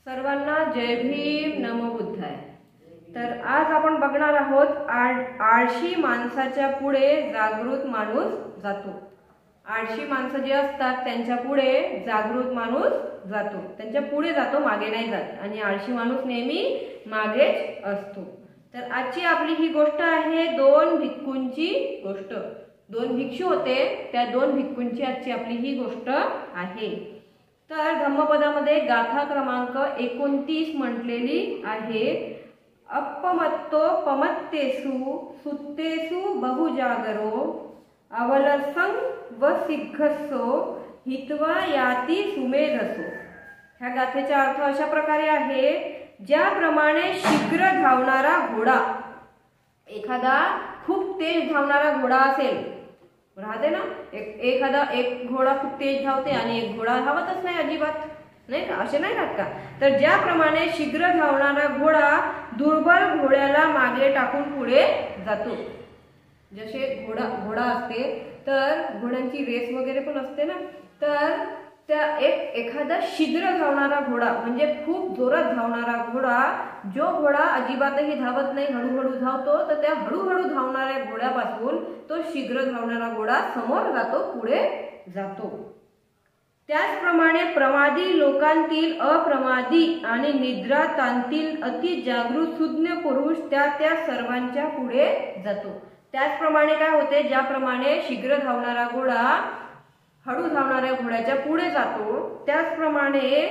सर्वांना जय भीम, नमो बुद्धाय। तर आज आपण बघणार आहोत आळशी माणसाच्या पुढे जागृत माणूस जातो। आळशी माणसं जे असतात त्यांच्या पुढे जागृत माणूस जातो, त्यांच्या पुढे जातो, मागे नाही जात। आणि आळशी माणूस नेहमी मागेच असतो। तर आजची आपली ही गोष्ट आहे दोन भिक्खूंची गोष्ट। दोन भिक्षू होते, त्या दोन भिक्खूंची आजची आपली ही गोष्ट आहे। तर धम्मपदामध्ये गाथा क्रमांक 29 म्हटलेली आहे। अपमत्तो पमत्तेसु सुत्तेसु बहुजागरो अवलसं व सिद्धसो हित्वा याती सुमेधसो। ह्या गाथेचा अर्थ अशा प्रकारे आहे, ज्याप्रमाणे शीघ्र धावणारा घोडा, एखादा खूप तेज धावणारा घोडा असेल, राहते ना, एक घोडा खूप तेज धावते आणि एक घोडा धावतच नाही, अजिबात नाही का, असे नाही राहत का। तर ज्याप्रमाणे शीघ्र धावणारा घोडा दुर्बल घोड्याला मागे टाकून पुढे जातो। जसे घोडा असते तर घोड्यांची रेस वगैरे पण असते ना, तर त्या एखादा शीघ्र धावणारा घोडा म्हणजे खूप जोरात धावणारा घोडा, जो घोडा अजिबातही धावत नाही, हळूहळू धावतो, तर त्या हळूहळू धावणाऱ्या घोड्यापासून तो शीघ्र धावणारा घोडा समोर जातो, पुढे जातो। त्याचप्रमाणे प्रमादी लोकांतील अप्रमादी आणि निद्रातांतील अति जागृत सुज्ञ पुरुष त्या सर्वांच्या पुढे जातो। त्याचप्रमाणे काय होते, ज्याप्रमाणे शीघ्र धावणारा घोडा हळू धावणाऱ्या घोड्याच्या पुढे जातो, त्याचप्रमाणे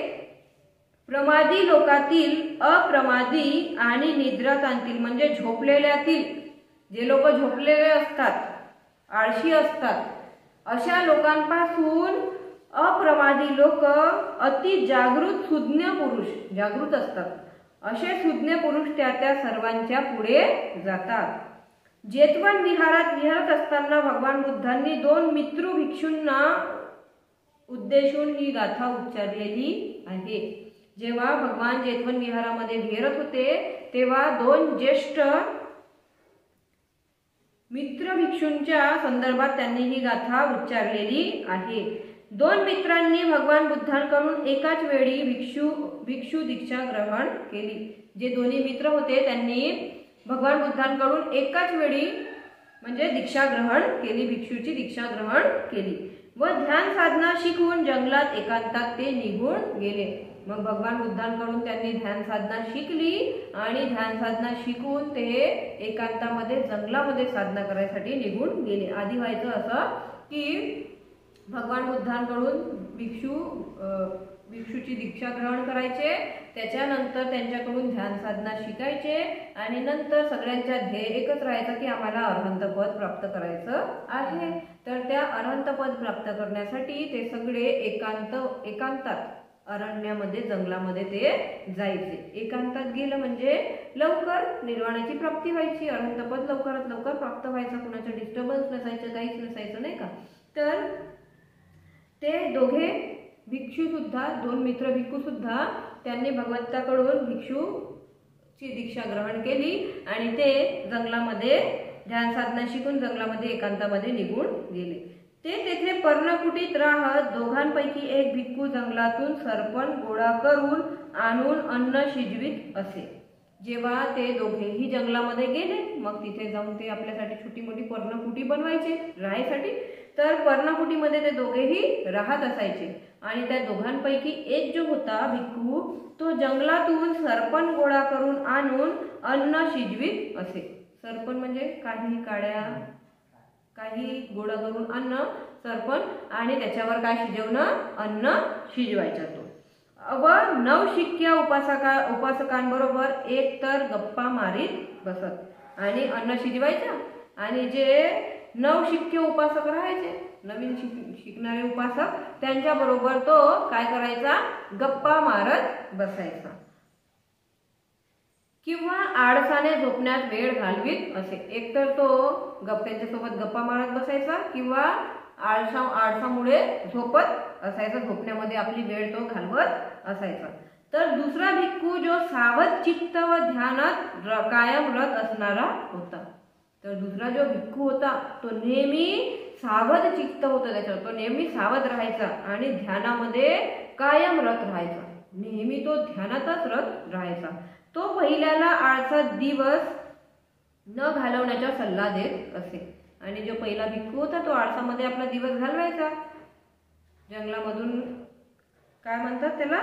प्रमादी लोकातील अप्रमादी आणि निद्रातांतील म्हणजे झोपलेल्यातील, जे लोक झोपलेले असतात, आळशी असतात, अशा लोकांपासून अप्रमादी लोक अति जागृत सुज्ञ पुरुष, जागृत असतात, असे सुज्ञ पुरुष त्या सर्वांच्या पुढे जातात। जेतवन विहारात विहरत असताना भगवान बुद्धांनी दोन मित्र भिक्षूंना उद्देशून ही गाथा उच्चारलेली आहे। जेव्हा भगवान जेतवन विहारामध्ये विहरत होते, तेव्हा दोन ज्येष्ठ मित्र भिक्षूंच्या संदर्भात त्यांनी ही गाथा उच्चारलेली आहे। दोन मित्रांनी भगवान बुद्धांकडून एकाच वेळी भिक्षू दीक्षा ग्रहण केली। जे दोन्ही मित्र होते त्यांनी भगवान बुद्धांकडून एकाच वेळी म्हणजे दीक्षा ग्रहण केली, भिक्षूची दीक्षा ग्रहण केली व ध्यान साधना शिकवून जंगलात एकांतात ते निघून गेले। मग भगवान बुद्धांकडून त्यांनी ध्यान साधना शिकली आणि ध्यान साधना शिकून ते एकांतामध्ये जंगलामध्ये साधना करायसाठी निघून गेले। आधी व्हायचं असं की भगवान बुद्धांकडून भिक्षूची दीक्षा ग्रहण करायचे, त्याच्यानंतर त्यांच्याकडून ध्यान साधना शिकायचे आणि नंतर सगळ्यांच्या ध्येय एकच राहायचं की आम्हाला अरहंत पद प्राप्त करायचं आहे। तर त्या अरहंत पद प्राप्त करण्यासाठी ते सगळे एकांतात अरण्यामध्ये जंगलामध्ये ते जायचे। एकांतात गेलं म्हणजे लवकर निर्वाणाची प्राप्ती व्हायची, अरहंत पद लवकरात लवकर प्राप्त व्हायचं, कुणाचं डिस्टर्बन्स नसायचं, काहीच नसायचं, नाही का। तर ते दोघे भिक्षू सुद्धा, दोन मित्र भिक्षू सुद्धा त्यांनी भगवंताकडून भिक्षूची दीक्षा ग्रहण केली आणि ते जंगलामध्ये ध्यान साधना शिकून जंगलामध्ये एकांतामध्ये निघून गेले। ते तेथे पर्णकुटीत राहत दोघांपैकी एक भिक्खू जंगलातून सरपण गोळा करून आणून अन्न शिजवीत असे। जेव्हा ते दोघेही जंगलामध्ये गेले, मग तिथे जाऊन ते आपल्यासाठी छोटी मोठी पर्णकुटी बनवायचे राहायसाठी। तर पर्णकुटीमध्ये ते दोघेही राहत असायचे आणि त्या दोघांपैकी एक जो होता भिक्खू, तो जंगलातून सरपण गोळा करून आणून अन्न शिजवीत असे। सरपण म्हणजे काही गोळा करून अन्न, सरपण, आणि त्याच्यावर काय शिजवणं, अन्न शिजवायचा तो। व नवशिक्या उपासकांबरोबर एक तर गप्पा मारीत बसत आणि अन्न शिजवायचं। आणि जे नवशिक्य उपासक राहायचे, नवीन शिकणारे उपासक, त्यांच्या बरोबर तो काय करायचा, गप्पा मारत बसायचा किंवा आळसाने झोपण्यात वेळ घालवीत असे। एकतर तो त्यांच्यासोबत गप्पा मारत बसायचा किंवा आळसामुळे झोपत असायचा, झोपण्यामध्ये आपली वेळ तो घालवत असायचा। तर दुसरा भिक्खू जो सावध चित्त व ध्यानात कायम रत असणारा होता। तर दुसरा जो भिक्खू होता तो नेहमी सावध चित्त होतं, त्याच्यावर तो नेहमी सावध राहायचा आणि ध्यानामध्ये कायम रत राहायचा। नेहमी तो ध्यानातच रत राहायचा. तो पहिल्याला आळसा दिवस न घालवण्याचा सल्ला देत असे. आणि जो पहिला भिक्खू होता तो आळसामध्ये आपला दिवस घालवायचा. जंगलामधून काय म्हणतात त्याला,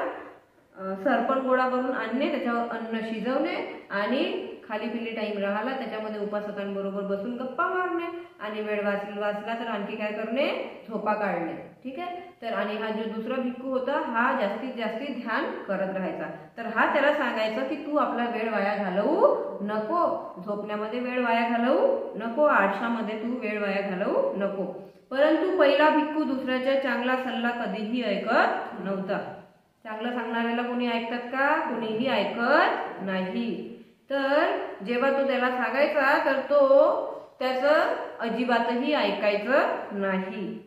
सरपण गोळा करून आणणे, त्याच्यावर अन्न शिजवणे आणि खाली पिली टाइम राहिला त्याच्यामध्ये उपासकांबरोबर बसून गप्पा मारणे आणि वेळ वाचला तर आणखी काय करणे, झोपा काढणे. ठीक आहे. तर आणि हा जो दुसरा भिक्खू होता हा जास्तीत जास्त ध्यान करत राहायचा. तर हा त्याला सांगायचा की तू आपला वेळ वाया घालवू नको, झोपण्यामध्ये वेळ वाया घालवू नको, आळसामध्ये तू वेळ वाया घालवू नको. परंतु पहिला भिक्खू दुसऱ्याचा चांगला सल्ला कधीही ऐकत नव्हता. चांगलं सांगणाऱ्याला कोणी ऐकतात का? कोणीही ऐकत नाही. तर जेव्हा तो त्याला सांगायचा तर तो त्याचं अजिबातही ऐकायचं नाही.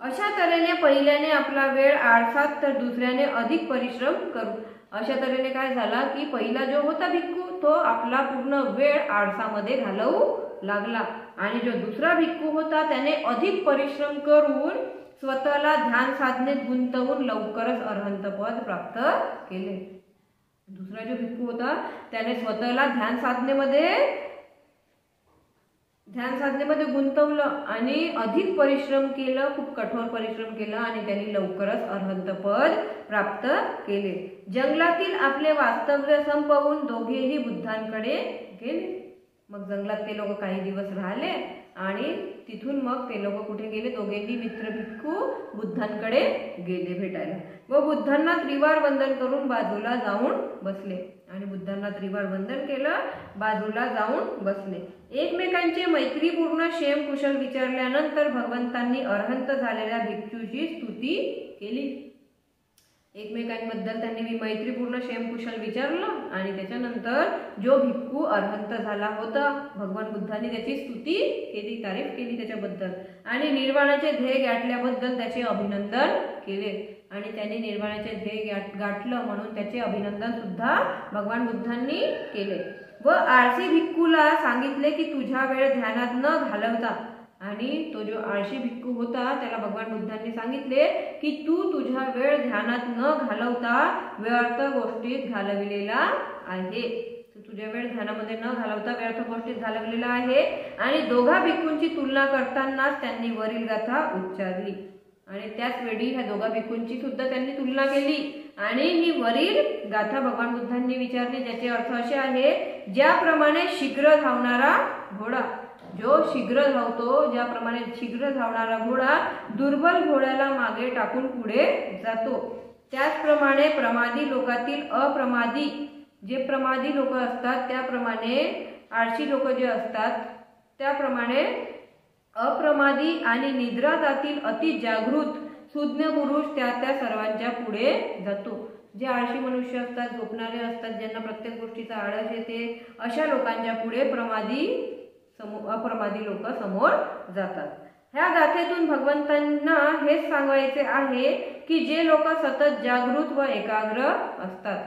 अशा तऱ्हेने पहिल्याने आपला वेळ आळसात तर दुसऱ्याने अधिक परिश्रम करू. अशा तऱ्हेने काय झाला की पहिला जो होता भिक्खू तो आपला पूर्ण वेळ आळसामध्ये घालवू लागला आणि जो दुसरा भिक्खू होता त्याने अधिक परिश्रम करून स्वतःला ध्यान साधनेत गुंतवून लवकरच अरहंत पद प्राप्त केले. दुसरा जो भिक्खू होता त्याने स्वतःला ध्यान साधनेमध्ये गुंतवलं आणि अधिक परिश्रम केलं, खूप कठोर परिश्रम केला आणि त्यांनी लवकरच अरहंत पद प्राप्त केले. जंगलातील आपले वास्तव्य संपवून दोघेही बुद्धांकडे गेले. मग जंगलात ते लोक काही दिवस राहिले आणि तिथून मग ते लोक कुठे गेले, दोघेही मित्र भिक्खू बुद्धांकडे गेले भेटायला व बुद्धांना त्रिवार वंदन करून बाजूला जाऊन बसले. आणि बुद्धांना त्रिवार वंदन केलं, बाजूला जाऊन बसले. एकमेकांचे मैत्रीपूर्ण क्षेम कुशल विचारल्यानंतर भगवंतांनी अरहंत झालेल्या भिक्षूची स्तुती केली. एकमेकांबद्दल त्यांनी मैत्रीपूर्ण क्षेमकुशल विचारलं आणि त्याच्यानंतर जो भिक्खू अरहंत झाला होता भगवान बुद्धांनी त्याची स्तुती केली, तारीफ केली त्याच्याबद्दल आणि निर्वाणाचे ध्येय गाठल्याबद्दल त्याचे अभिनंदन केले. आणि त्यांनी निर्वाणाचे ध्येय गाठलं म्हणून त्याचे अभिनंदन सुद्धा भगवान बुद्धांनी केले. व आळशी भिक्खूला सांगितले की तुझा वेळ ध्यानात न घालवता, आणि तो जो आळशी भिक्खू होता त्याला भगवान बुद्धांनी सांगितले की तू तुझा वेळ ध्यानात न घालवता व्यर्थ गोष्टीत घालविलेला आहे. तुझ्या वेळ ध्यानामध्ये न घालवता व्यर्थ गोष्टीत घालवलेला आहे. आणि दोघा भिक्खूंची तुलना करतानाच त्यांनी वरील गाथा उच्चारली आणि त्याच वेळी ह्या दोघा भिक्खूंची सुद्धा त्यांनी तुलना केली आणि ही वरील गाथा भगवान बुद्धांनी विचारली, ज्याचे अर्थ असे आहे, ज्याप्रमाणे शीघ्र धावणारा घोडा, जो शीघ्र धावतो, ज्याप्रमाणे शीघ्र धावणारा घोडा दुर्बल घोड्याला मागे टाकून पुढे जातो, त्याचप्रमाणे प्रमादी लोकातील अप्रमादी, जे प्रमादी लोक असतात त्याप्रमाणे आळशी लोक जे असतात त्याप्रमाणे अप्रमादी आणि निद्रातातील अति जागृत सुज्ञ पुरुष त्या सर्वांच्या पुढे जातो. जे आळशी मनुष्य असतात, झोपणारे असतात, ज्यांना प्रत्येक गोष्टीचा आळस येते, अशा लोकांच्या पुढे अप्रमादी लोक समोर जातात. ह्या गाथेतून भगवंतांना हेच सांगायचे आहे की जे लोक सतत जागृत व एकाग्र असतात.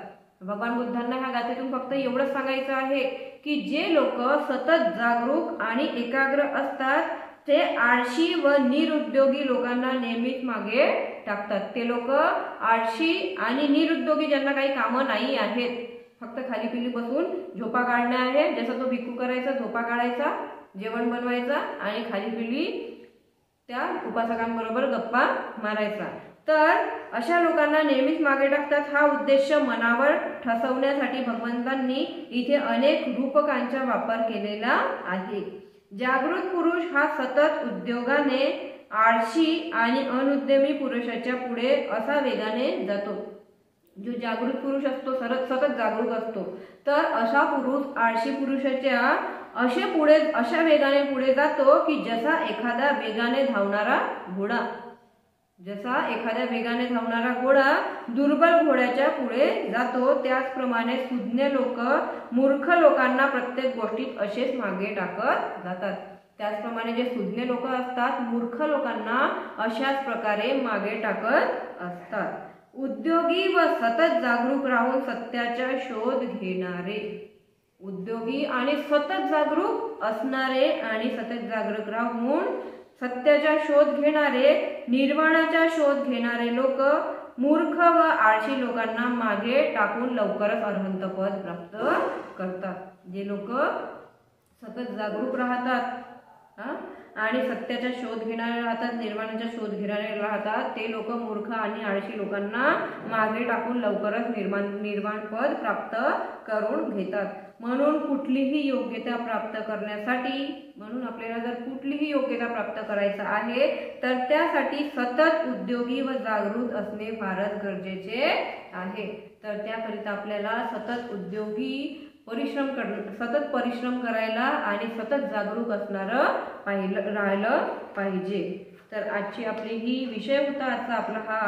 भगवान बुद्धांना ह्या गाथेतून फक्त एवढंच सांगायचं आहे की जे लोक सतत जागरूक आणि एकाग्र असतात ते आळशी व निरुद्योगी लोकांना नेहमीच मागे टाकतात. ते लोक आळशी आणि निरुद्योगी, ज्यांना काही कामं नाही आहेत, फक्त खाली पिली बसून झोपा काढणे आहे, जसं तो भिक्खू करायचा, झोपा काढायचा, जेवण बनवायचा आणि खाली पिली त्या उपासकांबरोबर गप्पा मारायचा, तर अशा लोकांना नेहमीच मागे टाकतात. हा उद्देश मनावर ठसवण्यासाठी भगवंतांनी इथे अनेक रूपकांचा वापर केलेला आहे. जागृत पुरुष हा सतत उद्योगाने आळशी आणि अनुद्यमी पुरुषाच्या पुढे असा वेगाने जातो. जो जागृत पुरुष असतो, सतत जागरूक असतो, तर असा पुरुष आळशी पुरुषाच्या अशा वेगाने पुढे जातो की जसा एखादा वेगाने धावणारा घोडा दुर्बल घोड्याच्या पुढे जातो, त्याचप्रमाणे सुज्ञ लोक मूर्ख लोकांना प्रत्येक गोष्टीत असेच मागे टाकत जातात. त्याचप्रमाणे जे सुज्ञ लोक असतात मूर्ख लोकांना अशाच प्रकारे मागे टाकत असतात. उद्योगी व सतत जागरूक राहून सत्याचा शोध घेणारे, उद्योगी आणि सतत जागरूक असणारे आणि सतत जागरूक राहून सत्याचा शोध घेणारे, निर्वाणाचा शोध घेणारे लोक मूर्ख व आळशी लोकांना मागे टाकून लवकरच अरहंत पद प्राप्त करतात. जे लोक सतत जागरूक राहतात आणि सत्याचा शोध घेणारे राहतात, निर्वाणाचा शोध घेणारे राहतात, ते लोक मूर्ख आणि आळशी लोकांना मागे टाकून लवकरच निर्वाण पद प्राप्त करून घेतात. म्हणून कुठलीही योग्यता प्राप्त करण्यासाठी, म्हणून आपल्याला जर कुठलीही योग्यता प्राप्त करायचं आहे तर त्यासाठी सतत उद्योगी व जागृत असणे फारच गरजेचे आहे. तर त्याकरिता आपल्याला सतत उद्योगी सतत परिश्रम करायला आणि सतत जागरूक असणारं राहिलं पाहिजे. तर आजची आपली ही विषय होता आजचा आपला हा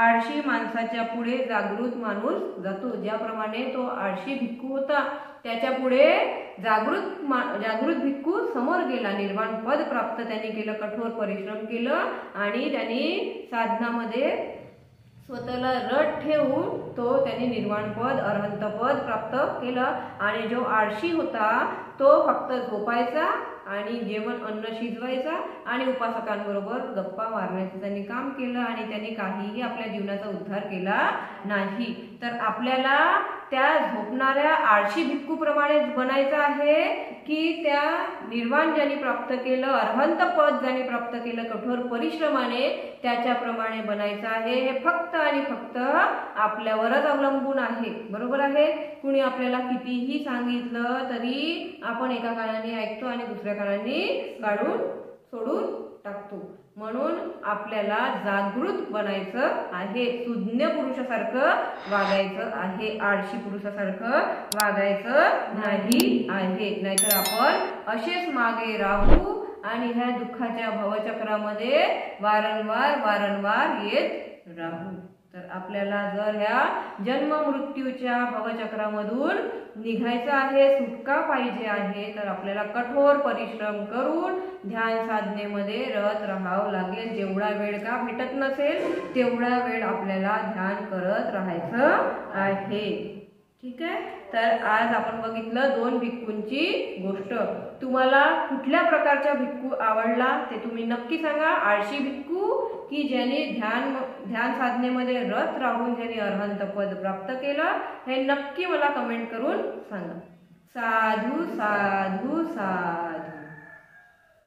आळशी माणसाच्या पुढे जागृत माणूस जातो. ज्याप्रमाणे तो आळशी भिक्खू होता त्याच्या पुढे जागृत भिक्खू समोर गेला, निर्वाण पद प्राप्त त्यांनी केलं, कठोर परिश्रम केलं आणि त्यांनी साधनामध्ये स्वतःला रट ठेवून त्यांनी निर्वाण पद अरहंत पद प्राप्त केलं. आणि जो आळशी होता तो फक्त झोपायचा आणि जेवण अन्न शिजवायचा आणि उपासकांबरोबर गप्पा मारण्याचं त्यांनी काम केलं आणि त्यांनी काहीही आपल्या जीवनाचा उद्धार केला नाही. तर आपल्याला त्या झोपणाऱ्या आळशी भिक्खूप्रमाणे बनायचं आहे की त्या निर्वाण ज्यांनी प्राप्त केलं, अरहंत पद ज्यांनी प्राप्त केलं कठोर परिश्रमाने, त्याच्याप्रमाणे बनायचं आहे. हे फक्त आणि फक्त आपल्यावरच अवलंबून आहे. बरोबर आहे. कुणी आपल्याला कितीही सांगितलं तरी आपण एका कानाने ऐकतो आणि दुसऱ्या कानाने काढून सोडून टाकतो. म्हणून आपल्याला जागृत बनायचं आहे, सुज्ञ पुरुषासारखं वागायचं आहे, आळशी पुरुषासारखं वागायचं नाही आहे. नाहीतर आपण असेच मागे राहू आणि ह्या दुःखाच्या भवचक्रामध्ये वारंवार येत राहू. तर आपल्याला जर ह्या जन्म मृत्यूच्या भवचक्रामधून निघायचं आहे, सुटका पाहिजे आहे, तर आपल्याला कठोर परिश्रम करून ध्यान साधनेमध्ये रत राहावं लागेल. जेवढा वेळ का भेटत नसेल तेवढा वेळ आपल्याला ध्यान करत राहायचं आहे. ठीक आहे. तर आज आपण बघितलं 2 भिक्खूंची गोष्ट. तुम्हाला कुठल्या प्रकारचा भिक्खू आवडला ते तुम्ही नक्की सांगा. आळशी भिक्खू की ज्याने ध्यान साधनेमध्ये रत राहून ज्याने अरहंत पद प्राप्त केलं, हे नक्की मला कमेंट करून सांगा. साधू साधू साधू.